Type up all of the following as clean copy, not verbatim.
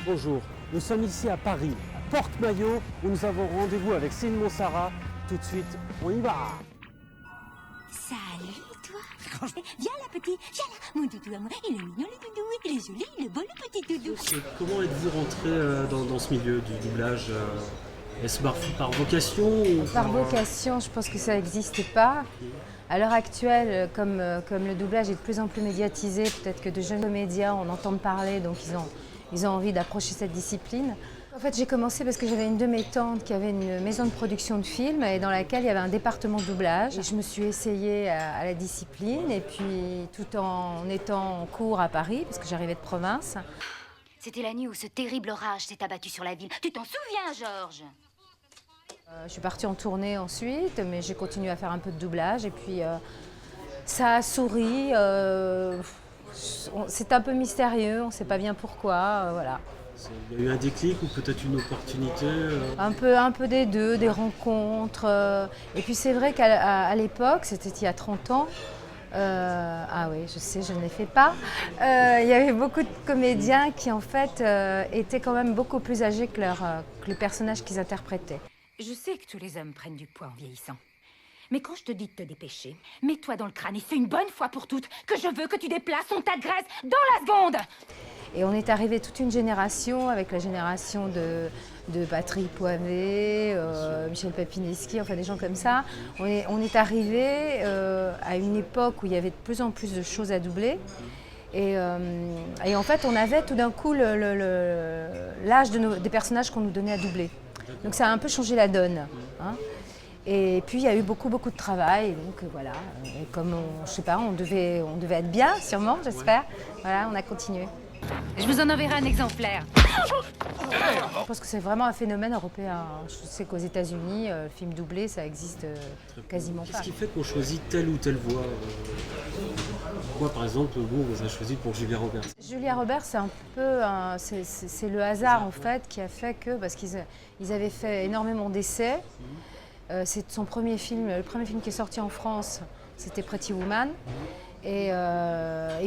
Bonjour, nous sommes ici à Paris, à Porte-Maillot, où nous avons rendez-vous avec Céline Monsara. Tout de suite, on y va. Salut, toi. Viens là, petit. Viens là. Mon doudou à moi. Il est mignon, le doudou. Il est joli, il est beau, le petit doudou. Comment êtes-vous rentré dans ce milieu du doublage Est-ce par vocation ou Par vocation, je pense que ça n'existe pas. À l'heure actuelle, comme le doublage est de plus en plus médiatisé, peut-être que de jeunes comédiens en entendent parler, donc ils ont envie d'approcher cette discipline. En fait, j'ai commencé parce que j'avais une de mes tantes qui avait une maison de production de films et dans laquelle il y avait un département de doublage. Et je me suis essayée à la discipline et puis tout en étant en cours à Paris, parce que j'arrivais de province. C'était la nuit où ce terrible orage s'est abattu sur la ville. Tu t'en souviens, Georges? Je suis partie en tournée ensuite, mais j'ai continué à faire un peu de doublage et puis ça a souri. C'est un peu mystérieux, on ne sait pas bien pourquoi, voilà. Il y a eu un déclic ou peut-être une opportunité Un peu des deux, des rencontres. Et puis c'est vrai qu'à l'époque, c'était il y a 30 ans, ah oui, je sais, je ne les fais pas. Il y avait beaucoup de comédiens qui en fait étaient quand même beaucoup plus âgés que le personnage qu'ils interprétaient. Je sais que tous les hommes prennent du poids en vieillissant. Mais quand je te dis de te dépêcher, mets-toi dans le crâne et c'est une bonne fois pour toutes que je veux que tu déplaces, on t'agresse dans la seconde. Et on est arrivé toute une génération, avec la génération de Patrick Poivet, Michel Papineski, enfin des gens comme ça. On est arrivé à une époque où il y avait de plus en plus de choses à doubler. Et en fait, on avait tout d'un coup l'âge des personnages qu'on nous donnait à doubler. Donc ça a un peu changé la donne. Hein. Et puis il y a eu beaucoup de travail, donc voilà. Et comme je sais pas, on devait être bien, sûrement, j'espère. Voilà, on a continué. Je vous en enverrai un exemplaire. Je pense que c'est vraiment un phénomène européen. Je sais qu'aux États-Unis, le film doublé, ça existe quasiment pas. Qu'est-ce qui fait qu'on choisit telle ou telle voix Moi, par exemple, vous avez choisi pour Julia Roberts. Julia Roberts, c'est un peu c'est le hasard en fait qui a fait que, parce qu'ils avaient fait énormément d'essais. C'est son premier film, le premier film qui est sorti en France, c'était Pretty Woman. Et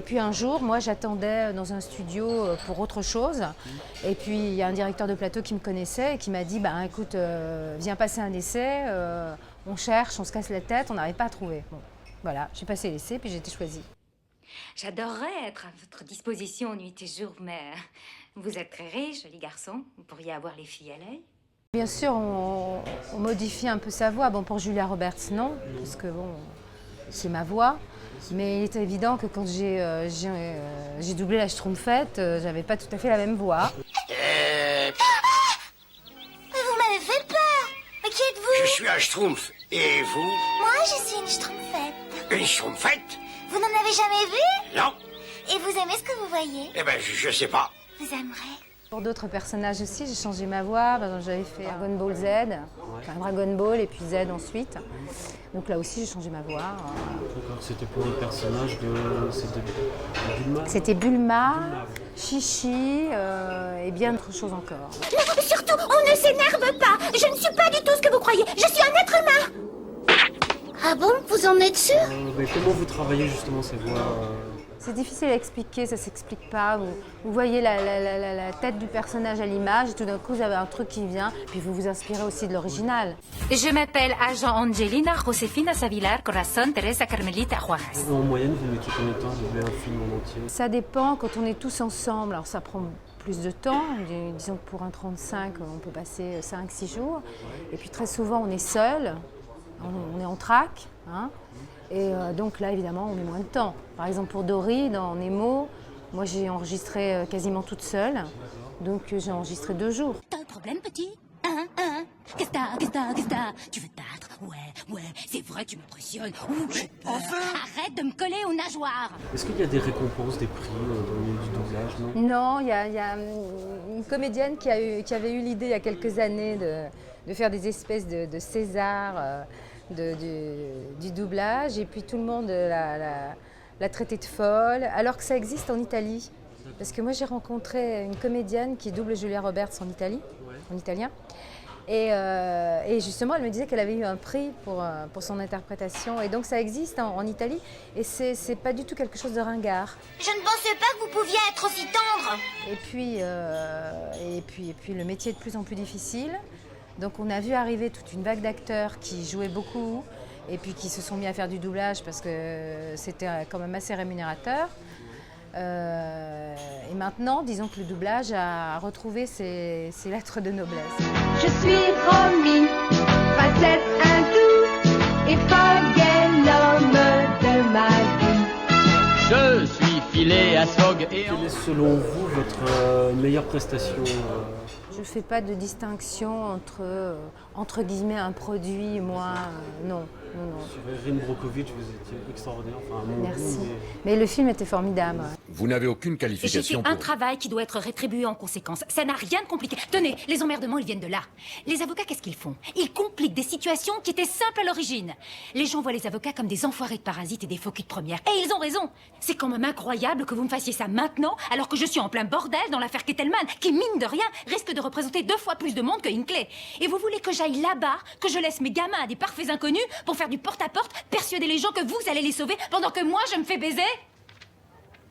puis un jour, moi j'attendais dans un studio pour autre chose. Et puis il y a un directeur de plateau qui me connaissait et qui m'a dit bah, écoute, viens passer un essai, on cherche, on se casse la tête, on n'arrive pas à trouver. Bon, voilà, j'ai passé l'essai puis j'ai été choisie. J'adorerais être à votre disposition nuit et jour, mais vous êtes très riche, joli garçon. Vous pourriez avoir les filles à l'œil. Bien sûr, on modifie un peu sa voix. Bon, pour Julia Roberts, non, parce que bon, c'est ma voix. Mais il est évident que quand j'ai doublé la Schtroumpfette, j'avais pas tout à fait la même voix. Mais vous m'avez fait peur. Mais qui êtes-vous? je suis un Schtroumpf. Et vous? Moi, je suis une Schtroumpfette. Une Schtroumpfette? Vous n'en avez jamais vu? Non. Et vous aimez ce que vous voyez? Eh ben, je sais pas. Vous aimerez. Pour d'autres personnages aussi, j'ai changé ma voix. Par exemple, j'avais fait Dragon Ball Z, enfin Dragon Ball et puis Z ensuite. Donc là aussi, j'ai changé ma voix. C'était pour le personnage c'était Bulma. C'était Bulma, Chichi et bien d'autres choses encore. Non, surtout, on ne s'énerve pas. Je ne suis pas du tout ce que vous croyez. Je suis un être humain. Ah bon? Vous en êtes sûr? Mais comment vous travaillez justement ces voix C'est difficile à expliquer, ça s'explique pas. Vous voyez la tête du personnage à l'image et tout d'un coup, vous avez un truc qui vient, puis vous vous inspirez aussi de l'original. Je m'appelle agent Angelina Josefina Savilar Corazon Teresa Carmelita Juarez. En moyenne, vous mettez combien de temps à doubler un film en entier? Ça dépend quand on est tous ensemble. Alors ça prend plus de temps. Disons que pour un 35, on peut passer 5-6 jours. Et puis très souvent, on est seul, on est en track. Hein. Et donc là, évidemment, on met moins de temps. Par exemple, pour Dory, dans Nemo, moi j'ai enregistré quasiment toute seule. Donc j'ai enregistré 2 jours. T'as un problème, petit? Qu'est-ce que t'as? Tu veux te battre? Ouais, c'est vrai, tu m'impressionnes. Arrête de me coller aux nageoires. Est-ce qu'il y a des récompenses, des prix dans le milieu du doublage, non? Non, il y a une comédienne qui avait eu l'idée il y a quelques années de faire des espèces de César du doublage. Et puis tout le monde l'a traitée de folle, alors que ça existe en Italie. Parce que moi j'ai rencontré une comédienne qui double Julia Roberts en Italie, en italien. Et justement, elle me disait qu'elle avait eu un prix pour son interprétation. Et donc ça existe en Italie et c'est pas du tout quelque chose de ringard. Je ne pensais pas que vous pouviez être aussi tendre. Et puis le métier est de plus en plus difficile. Donc on a vu arriver toute une vague d'acteurs qui jouaient beaucoup et puis qui se sont mis à faire du doublage parce que c'était quand même assez rémunérateur. Et maintenant, disons que le doublage a retrouvé ses lettres de noblesse. Je suis Romy, facette hindoue et Fogg l'homme de ma vie. Je suis filé à Sog et Quelle est selon vous votre meilleure prestation Je ne fais pas de distinction entre guillemets un produit et moi, non. Sur Erin Brockovich, vous étiez extraordinaire. Enfin, à mon Merci. goût, Mais le film était formidable. Vous n'avez aucune J'ai qualification fait un pour... travail qui doit être rétribué en conséquence. Ça n'a rien de compliqué. Tenez, les emmerdements, ils viennent de là. Les avocats, qu'est-ce qu'ils font? Ils compliquent des situations qui étaient simples à l'origine. Les gens voient les avocats comme des enfoirés de parasites et des faux culs de première. Et ils ont raison. C'est quand même incroyable que vous me fassiez ça maintenant, alors que je suis en plein bordel dans l'affaire Kettelman, qui, mine de rien, risque de représenter 2 fois plus de monde que Hinckley. Et vous voulez que j'aille là-bas, que je laisse mes gamins à des parfaits inconnus pour faire du porte-à-porte, persuader les gens que vous allez les sauver pendant que moi, je me fais baiser?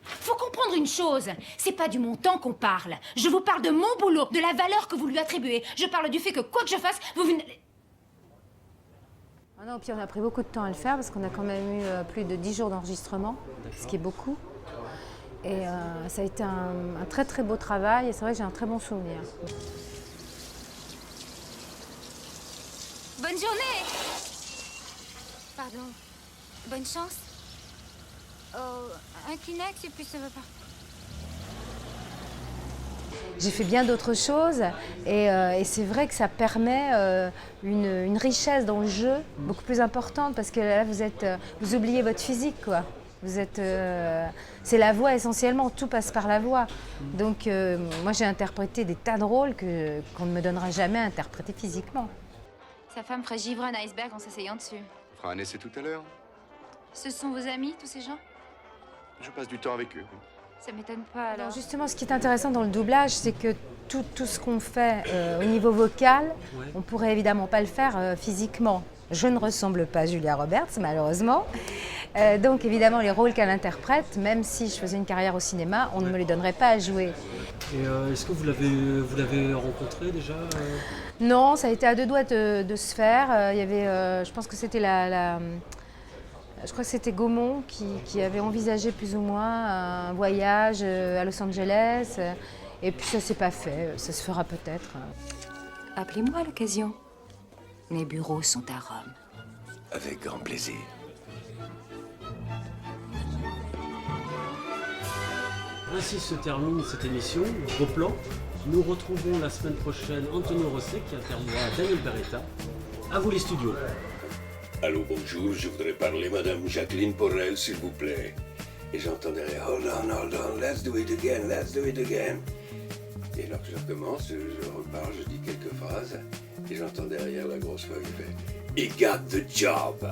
Faut comprendre une chose, c'est pas du montant qu'on parle. Je vous parle de mon boulot, de la valeur que vous lui attribuez. Je parle du fait que quoi que je fasse, vous venez... Ah non, puis on a pris beaucoup de temps à le faire parce qu'on a quand même eu plus de 10 jours d'enregistrement, ce qui est beaucoup. Et ça a été un très très beau travail et c'est vrai que j'ai un très bon souvenir. Bonne journée! Pardon. Bonne chance? Oh, un Kleenex et puis ça va pas. J'ai fait bien d'autres choses et c'est vrai que ça permet une richesse dans le jeu beaucoup plus importante parce que là vous oubliez votre physique quoi. C'est la voix essentiellement, tout passe par la voix. Donc moi j'ai interprété des tas de rôles qu'on ne me donnera jamais à interpréter physiquement. Sa femme ferait givrer un iceberg en s'asseyant dessus. On fera un essai tout à l'heure. Ce sont vos amis, tous ces gens? Je passe du temps avec eux. Ça m'étonne pas alors. Alors justement, ce qui est intéressant dans le doublage, c'est que tout ce qu'on fait au niveau vocal, on pourrait évidemment pas le faire physiquement. Je ne ressemble pas à Julia Roberts, malheureusement. Donc évidemment, les rôles qu'elle interprète, même si je faisais une carrière au cinéma, on ne me les donnerait pas à jouer. Et est-ce que vous l'avez rencontré déjà Non, ça a été à 2 doigts de se faire. Il y avait, je pense que c'était je crois que c'était Gaumont qui avait envisagé plus ou moins un voyage à Los Angeles. Et puis ça s'est pas fait. Ça se fera peut-être. Appelez-moi à l'occasion. Mes bureaux sont à Rome. Avec grand plaisir. Ainsi se termine cette émission, Gros Plan. Nous retrouvons la semaine prochaine Antonio Rosset qui interviendra Daniel Beretta. À vous les studios. Allô, bonjour, je voudrais parler Madame Jacqueline Porrel, s'il vous plaît. Et j'entends derrière, hold on, let's do it again. Et alors que je recommence, je repars, je dis quelques phrases, et j'entends derrière la grosse voix qui fait, He got the job.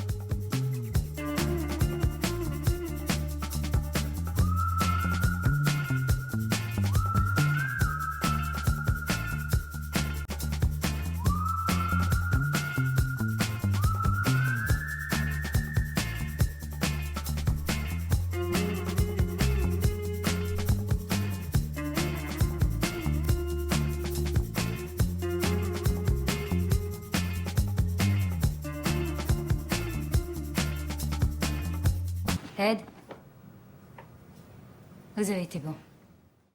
Ed, vous avez été bon.